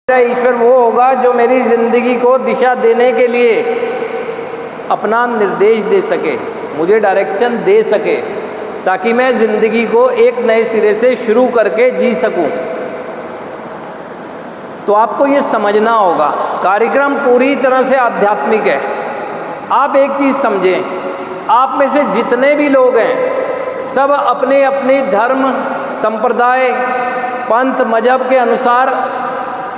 मेरा ईश्वर वो होगा जो मेरी ज़िंदगी को दिशा देने के लिए अपना निर्देश दे सके, मुझे डायरेक्शन दे सके, ताकि मैं ज़िंदगी को एक नए सिरे से शुरू करके जी सकूं। तो आपको ये समझना होगा, कार्यक्रम पूरी तरह से आध्यात्मिक है। आप एक चीज़ समझें, आप में से जितने भी लोग हैं सब अपने अपने धर्म, संप्रदाय, पंथ, मजहब के अनुसार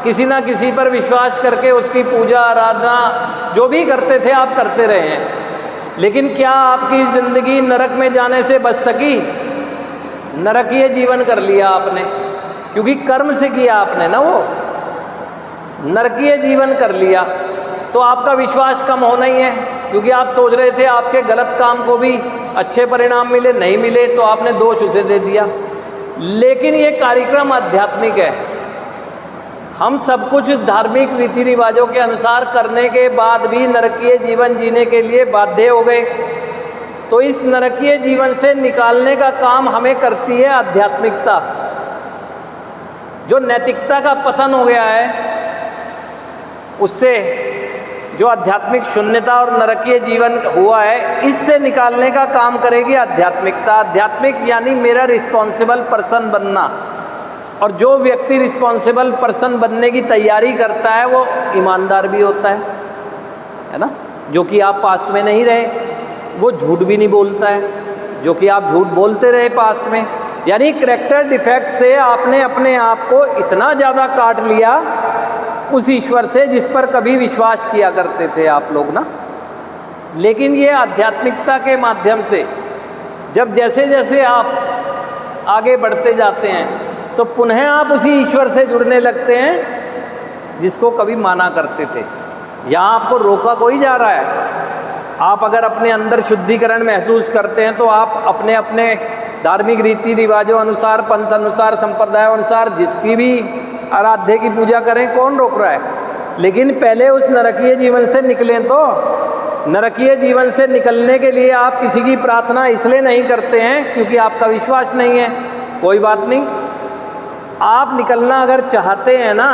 किसी ना किसी पर विश्वास करके उसकी पूजा आराधना जो भी करते थे आप करते रहे हैं। लेकिन क्या आपकी ज़िंदगी नरक में जाने से बच सकी? नरकीय जीवन कर लिया आपने, क्योंकि कर्म से किया आपने ना, वो नरकीय जीवन कर लिया। तो आपका विश्वास कम होना ही है, क्योंकि आप सोच रहे थे आपके गलत काम को भी अच्छे परिणाम मिले, नहीं मिले तो आपने दोष उसे दे दिया। लेकिन ये कार्यक्रम आध्यात्मिक है। हम सब कुछ धार्मिक रीति रिवाजों के अनुसार करने के बाद भी नरकीय जीवन जीने के लिए बाध्य हो गए। तो इस नरकीय जीवन से निकालने का काम हमें करती है आध्यात्मिकता। जो नैतिकता का पतन हो गया है, उससे जो आध्यात्मिक शून्यता और नरकीय जीवन हुआ है, इससे निकालने का काम करेगी आध्यात्मिकता। आध्यात्मिक यानी मेरा रिस्पॉन्सिबल पर्सन बनना। और जो व्यक्ति रिस्पॉन्सिबल पर्सन बनने की तैयारी करता है वो ईमानदार भी होता है ना। जो कि आप पास्ट में नहीं रहे, वो झूठ भी नहीं बोलता है, जो कि आप झूठ बोलते रहे पास्ट में। यानी करैक्टर डिफेक्ट से आपने अपने आप को इतना ज़्यादा काट लिया उस ईश्वर से जिस पर कभी विश्वास किया करते थे आप लोग ना। लेकिन ये आध्यात्मिकता के माध्यम से जब जैसे जैसे आप आगे बढ़ते जाते हैं तो पुनः आप उसी ईश्वर से जुड़ने लगते हैं जिसको कभी माना करते थे। यहाँ आपको रोका कोई जा रहा है। आप अगर अपने अंदर शुद्धिकरण महसूस करते हैं तो आप अपने अपने धार्मिक रीति रिवाजों अनुसार, पंथ अनुसार, संप्रदाय अनुसार जिसकी भी आराध्य की पूजा करें, कौन रोक रहा है। लेकिन पहले उस नरकीय जीवन से निकलें। तो नरकीय जीवन से निकलने के लिए आप किसी की प्रार्थना इसलिए नहीं करते हैं क्योंकि आपका विश्वास नहीं है। कोई बात नहीं, आप निकलना अगर चाहते हैं ना,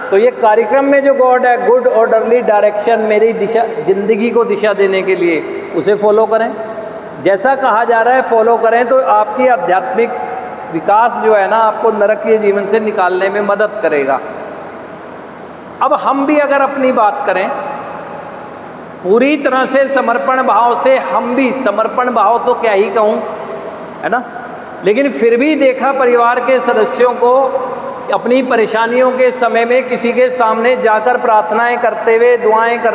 तो ये कार्यक्रम में जो गॉड है, गुड ऑर्डरली डायरेक्शन, मेरी दिशा, जिंदगी को दिशा देने के लिए, उसे फॉलो करें। जैसा कहा जा रहा है फॉलो करें, तो आपकी आध्यात्मिक विकास जो है ना, आपको नरकीय जीवन से निकालने में मदद करेगा। अब हम भी अगर अपनी बात करें पूरी तरह से समर्पण भाव से, हम भी समर्पण भाव तो क्या ही कहूँ, है ना। लेकिन फिर भी देखा परिवार के सदस्यों को अपनी परेशानियों के समय में किसी के सामने जाकर प्रार्थनाएं करते हुए, दुआएं कर